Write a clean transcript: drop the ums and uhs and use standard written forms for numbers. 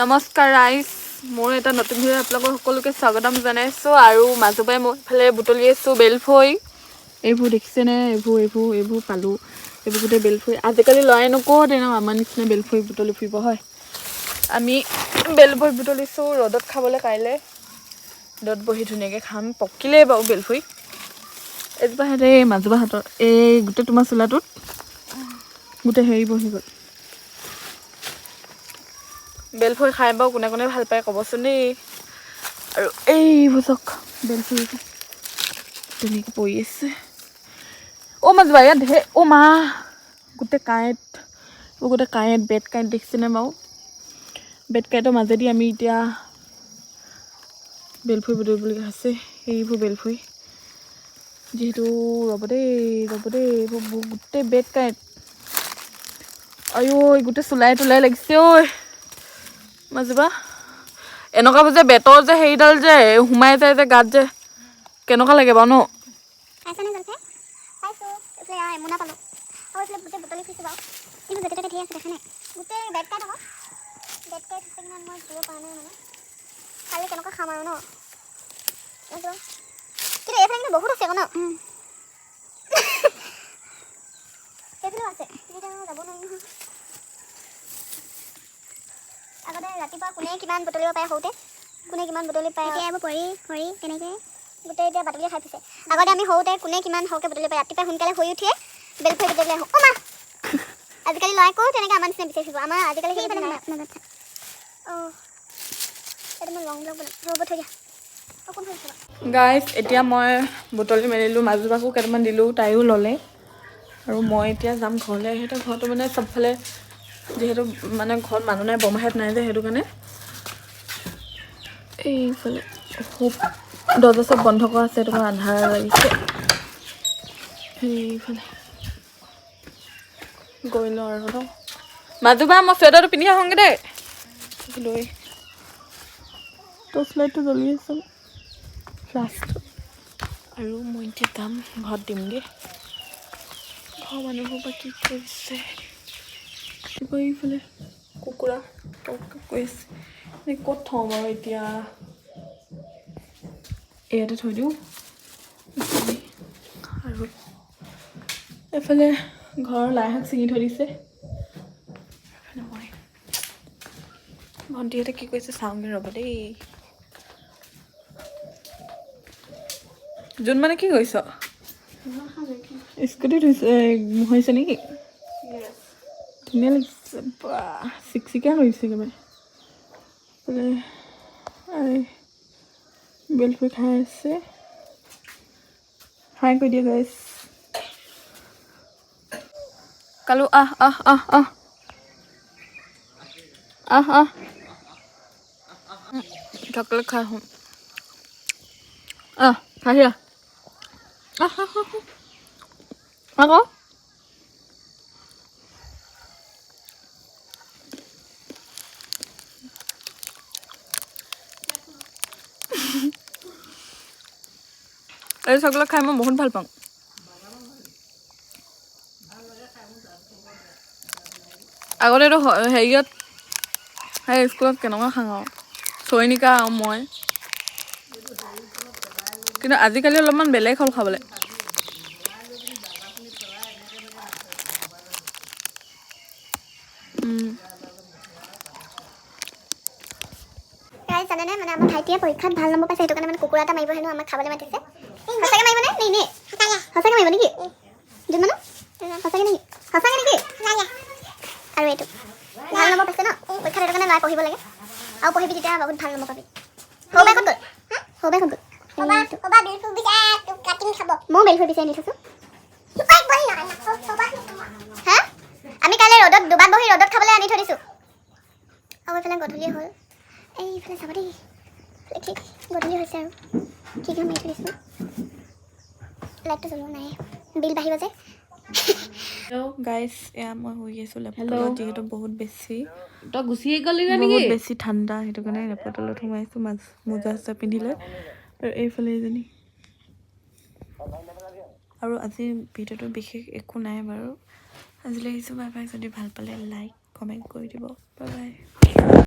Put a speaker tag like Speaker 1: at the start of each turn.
Speaker 1: নমস্কাৰ ৰাইজ, মোৰ এটা নতুন ভিডিঅ' আপোনালোকক সকলোকে স্বাগতম জনাইছোঁ। আৰু মাজুবাই মই ইফালে বুটলি আছোঁ বেলফৈ। এইবোৰ দেখিছেনে? এইবোৰ পালোঁ। এইবোৰ গোটেই বেলফৈ। আজিকালি লৰাই নকওঁ তেনেকুৱা আমাৰ নিচিনা বেলফৈ বুটলি ফুৰিব হয়। আমি বেলফৈ বুটলিছোঁ ৰ'দত খাবলৈ কাইলৈ। ৰ'দত বহি ধুনীয়াকৈ খাম। পকিলেই বাৰু বেলফৈ। এজোপা সিহঁতে এই মাজুবা হাতৰ এই গোটেই তোমাৰ চোলাটোত গোটেই হেৰি বহি গ'ল। বেলফৈ খাই বাৰু কোনে কোনে ভাল পায় ক'বচোন দেই। আৰু এইবোৰ চাওক বেলফৈ ধুনীয়াকৈ পৰি আছে। অ' মাজুবা ইয়াত অ' মা গোটেই কাঁইট, গোটেই কাঁইট বেড কাঁইট দেখিছেনে বাৰু? বেড কাঁইটৰ মাজেদি আমি এতিয়া বেলফৈ বুটলিবলগীয়া হৈছে। এইবোৰ বেলফৈ যিহেতু ৰ'ব দেই এইবোৰ গোটেই বেড কাঁইট। আইঐ গোটেই চোলাই তোলাই লাগিছে ঐ মাজুবা। এনেকুৱাবোৰ যে বেতৰ যে হেৰিডাল যে সোমাই যায় যে গাত যে কেনেকুৱা লাগে বাৰু ন?
Speaker 2: কেনেকুৱা খাম আৰু ন? কিন্তু এইফালে কিন্তু বহুত আছে আকৌ ন? সেইফালেও আছে, যাব নোৱাৰি নহয়। আগতে ৰাতিপুৱা কোনে কিমান বুটলিব পাৰে সৰুতে, কোনে কিমান বুটলি পায়। এতিয়া এইবোৰ পৰি খৰি কেনেকৈ গোটেই এতিয়া বাটলি খাই পিছে। আগতে আমি সৰুতে কোনে কিমান সৰহকৈ বুটলি পায়। ৰাতিপুৱা সোনকালে শুই উঠিয়ে বেলফৈ বুটলি আহোঁ। অ' মা আজিকালি ল'ৰাই কওঁ তেনেকৈ আমাৰ নিচিনা বিচাৰি ফুৰিব। আমাৰ আজিকালি অঁ এইটো মই লং ব্লগ বনাম ৰ'ব থৈ দিয়া।
Speaker 1: গাইজ এতিয়া মই বুটলি মেলিলোঁ, মাজুবাকো কেইটামান দিলোঁ, তাইও ল'লে। আৰু মই এতিয়া যাম ঘৰলৈ। সিহঁতৰ ঘৰটো মানে চবফালে যিহেতু মানে ঘৰত মানুহ নাই, বৰমাহঁত নাই যে সেইটো কাৰণে এইফালে দৰ্জা চব বন্ধ কৰা আছে। সেইটো কাৰণে আন্ধাৰ লাগিছে। সেইফালে গৈ লওঁ আৰু ন মাজুবা, মই চুৱেটাৰটো পিন্ধি আহোঁগৈ দেই। লৈ টৰ্চ লাইটটো জ্বলি আছে ফ্লাছটো। আৰু মই এতিয়া যাম ঘৰত দিমগৈ। ঘৰৰ মানুহবোৰ বা কি কৰিছে? এইফালে কুকুৰা কৈ আছে। ক'ত থওঁ বাৰু এতিয়া? ইয়াতে থৈ দিওঁ। আৰু এইফালে ঘৰৰ লাইশাক ছিঙি থৈ দিছে। মই ভণ্টিহঁতে কি কৰিছে চাওঁগৈ ৰ'ব দেই। যোন মানে কি কৰিছ? স্কুটিত হৈছে নেকি? ধুনীয়া লাগিছে বা চিকচিকীয়া কৰিছে একেবাৰে। বেলফৈ খাই আছে। হাই কৰি দিয়া গাইছ। কালু আহ আহ আহ আহ আহ আহ চকলেট খাই আহোঁ। খাহি আহ আকৌ এই চকলেট খাই মই বহুত ভাল পাওঁ। আগতেতো হেৰিয়ত সেই স্কুলত কেনেকুৱা খাওঁ চয়নিকা আৰু মই, কিন্তু আজিকালি অলপমান বেলেগ হ'ল খাবলৈ।
Speaker 2: জানেনে মানে আমাৰ ভাইটিয়ে পৰীক্ষাত ভাল নম্বৰ পাইছে, সেইটো কাৰণে মানে কুকুৰা এটা মাৰিব হেনো আমাক খাবলৈ মাতিছে। সঁচাকৈ মাৰিব নে? নে সঁচাকৈ মাৰিব নেকি? যোন মানুহ সঁচাকৈ নেকি? সঁচাকৈ নেকি? আৰু এইটো ভাল নম্বৰ পাইছে ন পৰীক্ষাত, সেইটো কাৰণে ল'ৰাই পঢ়িব লাগে। আৰু পঢ়িবি তেতিয়া বহুত ভাল নম্বৰ পাবি। সৰু বাই ক'ত গ'ল? সৰু বাই ক'ত গ'ল? ময়ো বেলফৈ বিচাৰি নি থৈছোঁ। হা আমি কাইলৈ ৰ'দত দুবাৰ বহি ৰ'দত খাবলৈ আনি থৈ দিছোঁ। আৰু এইফালে গধূলি হ'ল। এইফালে চাব দেই, ঠিক গধূলি হৈছে আৰু কি কাম মাৰি থৈ দিছোঁ। লাইটটো জ্বলোৱা নাই, বিল বাঢ়িব যে।
Speaker 1: হেল্ল' গাইছ, এয়া মই শুই আছোঁ লেপটপত, যিহেতু বহুত বেছি ঠাণ্ডা, সেইটো কাৰণে লেপটপত সোমাইছোঁ মোজা চোজা পিন্ধিলে। আৰু এইফালে এজনী। আৰু আজি ভিডিঅ'টো বিশেষ একো নাই বাৰু। আজিলৈ আহিছোঁ, বাই বাই। যদি ভাল পালে লাইক কমেণ্ট কৰি দিব। Bye bye.